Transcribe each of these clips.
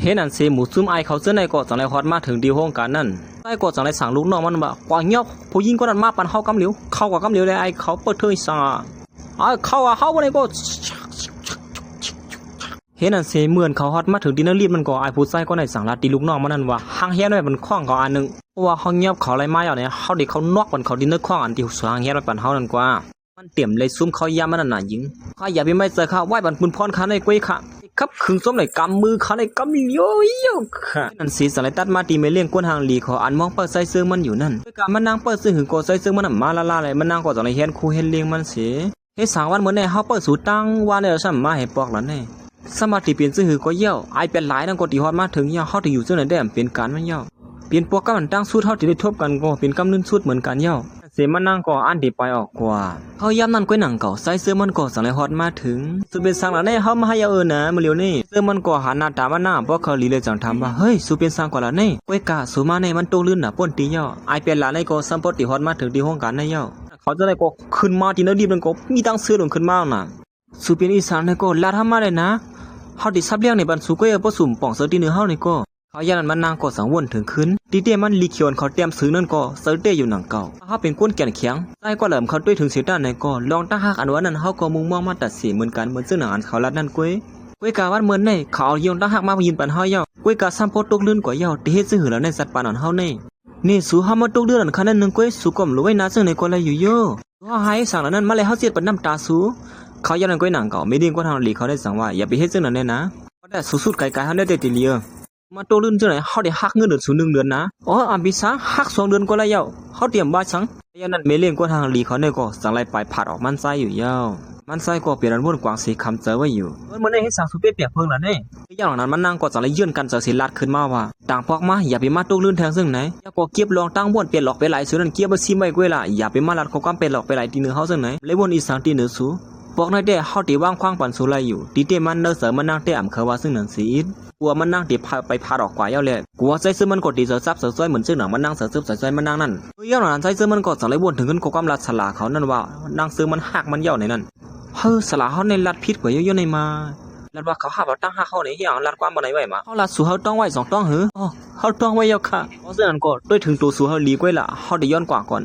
เห็นอันเสหมูซุ่มไอเขาเสื้อในเกาะจังไรฮอดมาถึงดีห้องการนั่นไอเกาะจังไรสั่งลูกน้องมันแบบกว่าเงี้ยผู้หญิงก็นั่นมาปันเข้ากำเหลียวเข้ากับกำเหลียวเลยไอเขาเปิดเทยสั่งเข้าวันนี้ก็เห็นอันเสเหมือนเขาฮอดมาถึงดินเนอร์รีบมันก็ไอผู้ใส่ก็ในสั่งลาตีลูกน้องมันนั่นว่าห่างเฮียนไว้มันคล้องเขาอันนึงเพราะว่าเขาเงียบเขาอะไรมาอย่างเนี้ยเขาเด็กเขานอกวันเขาดินเนอร์คล้องอันที่ห่างเฮียนไว้ปันเขานั่นกว่ามันเตรียมเลยซุ่มเขายามันน่ะยิงข้าอย่าไปไม่เจอข้าไหว้บันปุนพรข้าในกุ้ยค่ะครับขึงส้มในกำมือข้าในกำโยโย่ค่ะนั่นสีสไลตัดมาตีไม่เลี้ยงก้นหางหลีขออันมองเปิดใส่เสื้อมันอยู่นั่นด้วยการมันนั่งเปิดเสื้อหึงโกใส่เสื้อมันมาละเลยมันนั่งก็จากในเฮียนคู่เฮียนเลี้ยงมันเสียให้สางวันเหมือนในเขาเปิดสูตั้งวันเนี่ยฉันมาให้ปอกแล้วเนี่ยสมาธิเปลี่ยนซื้อหือก็เยี่ยวไอเป็นหลายนั่งก็ตีฮอดมาถึงเยี่ยวเขาถึงอยู่ซึ่งไหนได้เปลี่ยนการมันเยี่ยวเปลี่ยนพวกกันตั้งสู้เท่าที่ได้ทบกันก็เป็นกำนึงสุดเหมือนกันเยี่ยวเสียมันนั่งก็อันดีไปออกกว่าเขาย้ำนั่นก้อยหนังเก่าใส่เสื้อมันก็สั่งเลยฮอดมาถึงสุเป็นสังหลังเนี่ยเขามาให้ยานะมาเร็วนี่เสื้อมันก็หันหน้าตามันหน้าเพราะเขาลีเลยจังทำว่าเฮ้ยสุเป็นสังกว่าละเนี่ยก้อยกะสุมาในมันโตลื่นน่ะป้นตีเยี่ยวไอเป็นหลานในก็สัมปติฮอดมาถึงที่ห้องการในเยี่ยวเขาจะได้ก็ขึ้นมาที่นั่นดีมันก็มีตั้งเสื้อลงขึ้นมาน่ะสุเป็นอีสานในก็ลาทำมาเลยนะเขาดิซับเลี้ยงในบันสุก็ยังผสมป่องเสือตีเนื้อเฮานี่ก็เขายันมันนางก็สังวนถึงขึ้นตีเตี้ยมันลีเขียวเขาเตรียมซื้อนั่นก็เสือเตี้ยอยู่หนังเก่าเขาเป็นก้นแก่นเขียงได้ก็เหลิมเขาด้วยถึงเสียด้านในก็ลองตั้งหักอันวันนั้นเขาก็มุ่งมองมาตัดสีเหมือนกันเหมือนซึ่งหนังอันเขาลัดนั่นกุ้ยกาวัดเหมือนในเขาเอาโยนตั้งหักมายินปันเฮาเย้ากุ้ยกาซ้ำโพตกลื่นกว่าเย้าที่เฮ็ดซื้อหือแล้วในสัตว์ปานอันเฮานี่สู้เฮามาตกเดือนคันนั้นนึงกุ้ยสู้ก้มรวยนาซึ่งในก็เลยอยู่เยอะว่าหายสั่งแล้วนั้นมาเลยเฮาเสียดปันน้ำตาสู้เขายันกุ้ยหนังเก่าไม่ดิ้งก็ทางหลีเขาได้สั่งว่าอย่าไปเฮ็ดซึ่งนั้นแน่นะแต่สุดๆไกลๆเขาได้ตีเลียมาโตลื่นจังไหนเขาได้หักเงินเดือนสูง1 เดือนนะอ๋ออันพิษาหัก2 เดือนก็แล้วเย้าเขาเตรียมบ้าสังยันนั้นไม่เลี้ยงก็ทางหลีเขาเนี่ยก็สั่งไล่ไปผัดออกมันไส้อยู่เย้ามันไส้ก็เปลี่ยนอันวนกวางสีคำเจอไว้อยู่มันได้ให้สั่งสุเปียเปียกเพิ่งละเนี่ยอย่างหลังนั้นมันนั่งก็สั่งไล่ยื่นกันเจอสีลัดขึ้นมาว่าต่างพอกมาอย่าไปมาโตลื่นแทงซึ่งไหนอย่าก็เก็บลองตั้งวนเปลี่ยนหลอกไปหลายส่วนนั้นเก็บมาซีไม่กล้วยละอย่าไปมาลัดเขากำเป็นหลอกไปหลายตีเนื้อเขาซึ่งไหนเลยวนอีสังตีเนื้อสูพวกนายเด้เขาตีว่างคว้างปันสุไลอยู่ตีเต้มันเนื้อเสือมันนั่งเต้อ่ำเขาว่าซึ่งหนังสีกลัวมันนั่งตีไปพาดอกกว่าเย้าเลยกลัวใจซื้อมันกดตีเสือซับเสือซ้อยเหมือนซึ่งหนังมันนั่งเสือซึบเสือซ้อยมันนั่งนั่นเย้าหนังใจซื้อมันกดสั่งเลยวนถึงขึ้นโคกำลัดสลาเขานั่นว่านั่งซื้อมันหักมันเย้าในนั่นเฮ้อสลาเขาในลัดพิษกว่าเยอะๆในมาลัดว่าเขาหักเราตั้งหักเขาในเหี้ยลัดความบ่ไหนไหวมาเขาลัดสู่เขาต้องไหว2 ต้องหืออ๋อเขาต้องไหวเย้าค่ะเพราะฉะนั้นก็ด้วยถึงตัวสู่เขาลีกไว้ละเขาได้ย้อนกว่าก่อน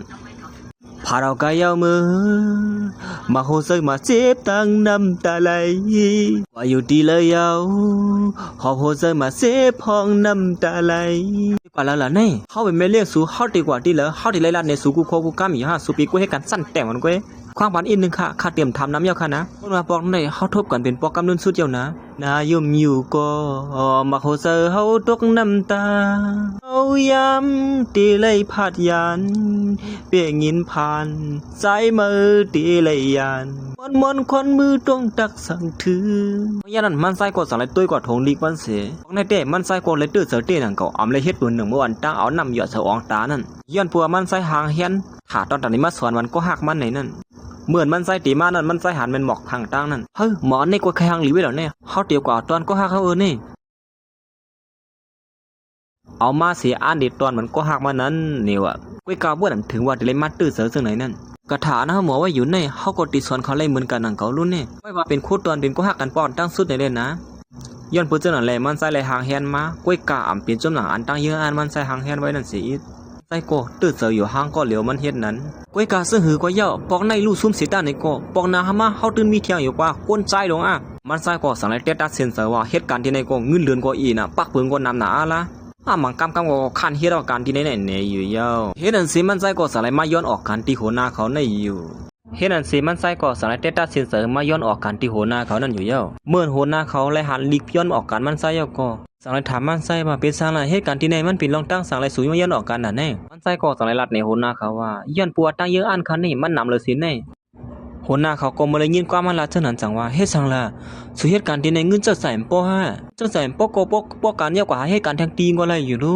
พาเรากายมือมาโหเซมาเจ็บตั้งน้ำตาไหลว่าอยู่ดีเลยยาวหอบโหเซมาเจ็บพองน้ำตาไหลกว่าแล้วล่ะเนี่ยเขาเป็นแม่เลี้ยงสู่เขาดีกว่าที่เหลือเขาที่ไล่ลัดในสู่กูโคกูก้ามี5สู่ปีกูให้กันสั้นแต่งมันกูความฝันอีกนึงค่ะข้าเตรียมทำน้ำเย้าค่ะนะคนมาบอกในเขาทบกันเป็นปอกกำนุนสุดเย้านะนายุ่มอยู่ก็มาโหเซเขาตกน้ำตาเอาย้ำตีเลยพาดยันเปียงินผ่านสายมือตีเลยยันมนคนมือต้องตักสั่งถือยันนั้นมันใส่กดสั่งเลยตุ้ยกว่าทงลีกวันเสียของในเต้มันใส่กดเลยตื้อเสือเต้หนังเก่าอำเลยเฮ็ดปืน1 เมื่อวันตั้งเอานำหยอดเสืออองตานั่นย้อนปัวมันใส่หางเฮียนขาตอนนี้มาสอนมันก็หักมันไหนนั่นเหมือนมันใส่ตีมานั่นมันใส่หันเป็นหมอกทางตั้งนั่นเฮ้ยหมอนี่กว่าใครหังหลีไว้แล้วเนี่ยเขาเตียวกว่าตอนก็หักเขานี่เอามาเสียอ่านเด็ดตอนมันก็หักมานั้นนี่วะกุ้ยกาบ้วนถึงว่าจะเลยมาตื้อเสือซึ่งไหนนั่นกระถานะหมอว่าอยู่ในเขากดตีสอนเขาเลยเหมือนกันหนังเขารุ่นนี่ไม่ว่าเป็นคู่ตอนเป็นก็หักกันป้อนตั้งสุดในเล่นนะย้อนพูดเจ้าหนังแหล่มันใส่เลยหางแฮนมากุ้ยกาอ่ำเปลี่ยนจมหนังอันตั้งเยอะอันมันใส่หางแฮนไว้นั่นสิใส่ก็ตื้อเสืออยู่ห้างก็เหลียวมันเฮ็ดนั้นกุ้ยกาซื้อหือก็เยอะปอกในลู่ซุ่มสีตาในก็ปอกนาฮามาเขาตื่นมีเที่ยงอยู่กว่าก้นใจลงอ่ะมันใส่ก็สั่งเลยเตตัดเซนเซอร์ว่าเหตุการณ์ที่ในก็เงินเดือนก็อีน่ะปักเพิงก็นำหนาละมังกำก็คันเฮ็ดออกการที่ไหนเนี่ยอยู่เย้าเฮ็ดอันสิมันใส่ก็สั่งเลยมาย้อนออกการที่หัวหน้าเขาในอยู่เฮ็ดอันสิมันใส่ก็สั่งเลยเตตัดเซนเซอร์มาย้อนออกการที่หัวหน้าเขานั่นอยู่เย้าเมื่อหัวหน้าเขาเลยหันลีกย้อนออกการมันใส่เย้าก็สั่งเลยถามมันใส่ว่าเป็นสั่งเลยเหตุการณ์ที่ไหนมันเป็นลองตั้งสั่งเลยสูงมาย้อนออกการน่ะแน่มันใส่ก็สั่งเลยรัดในหัวหน้าเขาว่าย้อนปัวตั้งเยอะอันคันนี่มันนำเลยสิแน่หัวหน้าเขาก็มาเลยยินความมันละเท่านั้นจังว่าเฮ็ดสั่งละสู่เหตุการณ์ที่ในเงินจะใส่ป้อฮะจะใส่ป้อก็ป้อการเยอะกว่าเหตุการณ์ทางตีก็อะไรอยู่รู้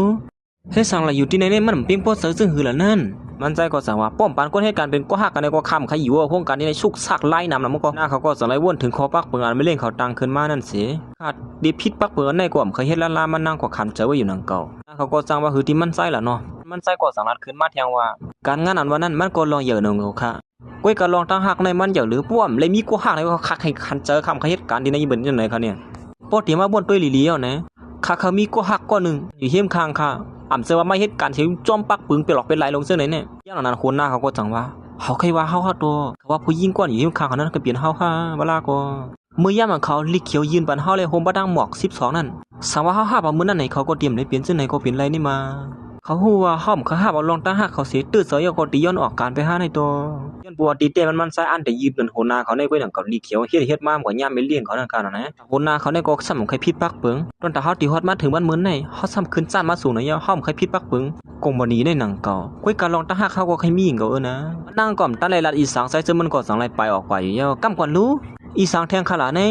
เฮ็ดสั่งละอยู่ที่ในนี่มันเพียงป้อเสือซึ่งหือละนั่นมันใจก็สั่งว่าป้อมปานคนเหตุการณ์เป็นก็หักกันในก็คำขยิวพวกกันนี่ในชุกซักไล่นำมันก็หน้าเขาก็สั่งไล่วนถึงคอปักเปิงอันไม่เล่นเขาตังขึ้นมานั่นสิขาดดีพิษปักเปิงในกว่าเคยเฮ็ดละมันนั่งก็คำเจอไว้อยู่นังเก่าเขาก็สั่งว่าหือที่มันใส่ละเนาะมันใส่ก็สั่งรัดขึ้นมาเทียงว่าการงานอันวันนั้นมันก็ลองเยอะหนึ่งค่ะก้อยก็ลองตั้งหักในมันเยอะหรือป้อมเลยมีก็หักในก็คักให้คันเจอคำเหตุการณ์ที่ในญี่ปุ่นจังไหนคะเนี่ยปกติมาบ่นตัวลีๆเอานะ ข้าเขามีก็หักก็หนึ่งอยู่เฮี้ยมคางค่ะอ่ำเสือว่าไม่เหตุการณ์ที่จ้อมปักปึงไปหลอกเป็นไหลลงเสื้อไหนเนี่ยย่างนั้นคนหน้าเขาก็จังว่าเขาใครว่าเขาตัวเขาว่าผู้หญิงก้อนอยู่เฮี้ยมคางเขานั้นก็เปลี่ยนเขาเวลาก็เมื่อย่ำของเขาลิเขียวยืนปันเขาเลยโฮมบ้าดังหมอก12นั่นสังว่าเขาห้ามื้อนั้นไหนเขาก็เตรียมได้เปลี่ยนเสื้อไหนก็เปลี่ยนไรนี่มาเขาหัวห้อมเขาห้าเอาลองตั้งหักเขาเสียตื้อเสียก็ตีย้อนออกการไปห้าในตัวย้อนปวดตีเตมันใส่อันแต่ยืนเป็นโหนาเขาในก้อยหนังกับลีเขียวเฮ็ดมากกว่าย่ำไม่เลี้ยงเขาในการนะโหนาเขาในก็ซ้ำใครพิษปักเปิงตอนแต่เขาตีฮอดมาถึงบ้านมื้อในเขาซ้ำขึ้นซ่านมาสู่ในย่อห้อมใครพิษปักเปิงกงบ่หนีในหนังเก่าก้อยการลองตั้งหักเขาก็ใครมีหญิงก็นะนั่งก่อมตั้งไรลัดอีสางใส่เสื้อมันก็สังไรไปออกไปย่อกำก่อนรู้อีสางแทงขลาใน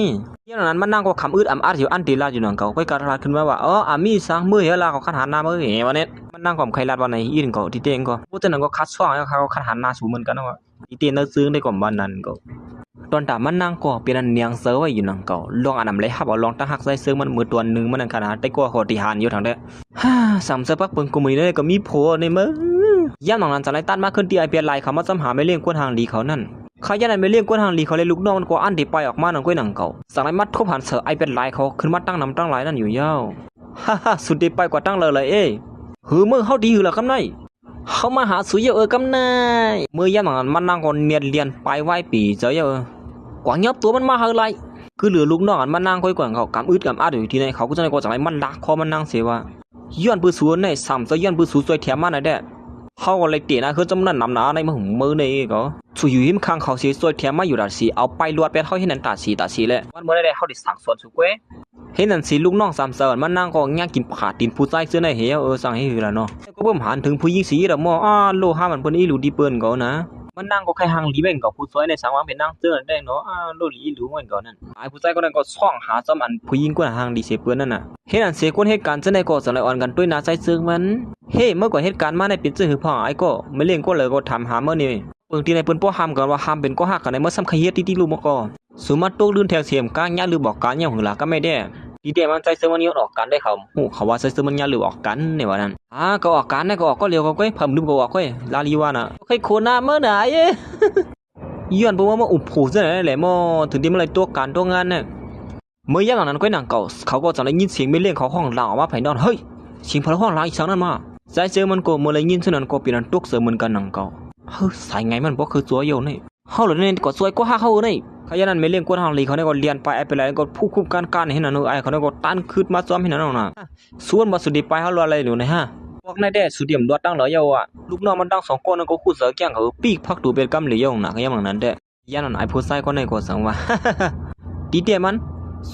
ย่างนั้นมันนั่งก็คำอึดอัดอยู่อันตีลาอยู่หนังเก่าก้อยการลาขึ้นมาว่าอามีสางมือเฮลาเขาขันหันหน้ามือเหี้ยวันนี้มันนั่งก่อมใครลาดวันไหนอีนก็ที่เต้งก็พูดแต่นั้นก็คัดช่วงแล้วเขาขันหันหน้าสู่เหมือนกันนะว่าที่เต้งนั่งซึ้งได้ก่อมวันนั้นก็ตอนแต่มันนั่งก็เป็นอันเนียงเซอร์ไว้อยู่หนังเก่าลองอันนำเลยครับเอาลองตั้งหักใส่ซึ้งมันมือตัวหนึ่งมันนั่งขนาดได้กว่าขอตีหันอยู่ทางเด้สามเซอร์ปักเปิงกูมือนี่ก็มีโผล่ในมือย่ำหนังนั้นจะไล่ตัดมาขึ้นที่ไอเปียไลเขามาซ้ำหาไม่เลี้ยงกวนทางดีเขานั่นเขาย่านไม่เลี้ยงกวนทางดีเขาเลยลูกน้องมันก็อันที่ไปออกมาหนังก้อยหนังเก่าสั่งให้มัดทุบหันเสือไอเปียไลเขาขึ้นมาตั้งนำตั้งไลนั่นอยู่ยาวสุดที่ไปกว่าตั้งเลยหือมือเขาดีหือละกำไนเขามาหาสุยกำไนมือย่ำหนังนั้นมันนั่งก่อนเนียนไปไหวปีเจอกว่ายับตัวมันมาเฮาไรคือเหลือลูกน้องมันนั่งก้อยกว่าเขากำอึดกำอัดอยู่ที่ไหนเขาก็จะได้ก็จะให้มันดักคอมันนั่งเสียว่าย้อนปืนสวนในสามจะย้อนปืนสวนสวยแถมมาหน่อยเด้เขาอะไรเตะนะคือจำนั้นนำหนาในมือนี่ก็ช่วยอยู่หิมข้างเขาสีสวยแถมมาอยู่ดาสีเอาไปลวดไปเขาเห็นนั่นตาสีเลยวันเมื่อได้เขาได้สั่งสวนสุกเว้เห็นนั่นสีลูกน้องสามเสือมันนั่งก็ย่างกินขาตีนผู้ชายเสื้อในเหวสั่งให้หือละเนาะก็เพิ่มหันถึงผู้หญิงสีละมอโลห้ามันเพิ่นอีหลูดีเปิ้นก็นะมันนั่งก็แค่หางลีแบ่งกับผู้ชายในสังวางเป็นนั่งเสื้อได้เนาะโลลีหลูเหมือนกันนั่นไอ้ผู้ชายก็นั่นก็ช่องหาซ้ำอันผู้หญิงก็หางดีเสียเปิ้นนั่นน่ะเห็นอันเสียคนเหตุการณ์เสื้อในก็สั่งเลยอ่อนกันด้วยนาใส่เสื้อมันเฮ้เมื่อก่อนเหตุการณ์มาในเป็นซื่อหือพ่อไอ้ก็ไม่เลี้ยงก็เลยก็ทำหาเมื่อนี่เปิงที่ในเปิ้นป้อห้ามกันว่าห้ามเป็นก็หักกันในเมื่อซ้ำขยี้ที่ลูกมก็สุมาตกลื่นแทงเสียมก้างยาหรือบอกการเนี่ยหือละก็ไม่ได้ดีเดียมันใจเสื้อมันยอดออกกันได้เขาว่าใส่เสื้อมันยาหรือออกกันในวันนั้นก็ออกกันได้ก็ออกก็เร็วก็เพิ่มลืมก็ออกก็ลาลีวาน่ะใครโคหน้าเมื่อไหร่ย้อนเพราะว่ามาอุบผูซะไหนแหละมอถึงที่มันเลยตัวการตัวงานเนี่ยเมื่อยังหลังนั้นก็หนังเก่าเขาก็จะได้ยินเสียงไม่เลี้ยงเขาห้องหลังออกมาภายนอกเฮ้ยเสียงพลังห้องหลังอีกครั้งนั้นมาใจเจอมันก็เมื่อเลยยินเท่านั้นก็เป็นอันตุกเสือเหมือนกันหนังเก่าเฮ้ยสายไงมันก็คือตัวโยนนี่เขาหลุดเนี่ยก็สวยก็ห้าเขาเนี่ยเขายันนั้นไม่เลี้ยงกวนทางลีเขาเนี่ยก็เรียนไปไอ้ไปไรก็ผู้คุมการเห็นนั่นไอ้เขาเนี่ยก็ตั้นคืดมาซ้อมเห็นนั่นน่ะส่วนมาสุดดีไปเขารออะไรอยู่นะฮะพวกนายแด่สุดเดี่ยมดอดตั้งเหลือยาวลูกน้องมันตั้ง2 คนนั่นก็คู่เสือแก่งเขาปีกพักดูเป็นกำเหลี่ยงนะเขายังอย่างนั้นแด่ยันนั้นไอ้ผู้ชายคนนั้นก็สั่งว่าดีเดียมัน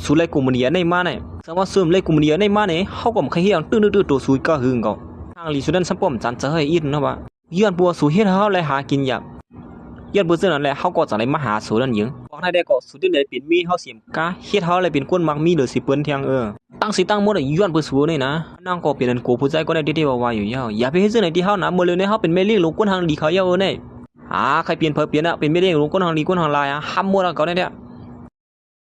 สุไลกุมเนียในมาเนี่ยสั่งว่าซุ่มไลกุมเนียในมาเนี่ยเขาก็ไม่เคยเห็นตื้อตัวสุยก็หึงเขาทางลีสุดนั้นสัมปมจันจะให้อินนะวะย้อนบัวสู่เฮ็ดเขาเลยหากินยากย้อนบัวซึ่งนั่นแหละเขาก็จะได้มาหาสู่นั่นหญิงบอกนายได้ก็สุดที่เลยเป็นมีเขาเสียมกาเฮ็ดเขาเลยเป็นคนมักมีหรือสิเปิ้นเทียงตั้งสิตั้งหมดย้อนบัวสู่นี่นะนั่งก็เป็นอันโกผู้ใจก็ได้ที่ว่าอยู่ยาวอย่าไปเฮ็ดซึ่งไหนที่เขานะเมื่อเลยเนี่ยเขาเป็นแม่เลี้ยงลูกคนทางดีเขายาวเนี่ยใครเปลี่ยนเพอเปลี่ยนเป็นแม่เลี้ยงลูกคนทางดีคนทางลายห้ามหมดแล้วก็ได้เนี่ย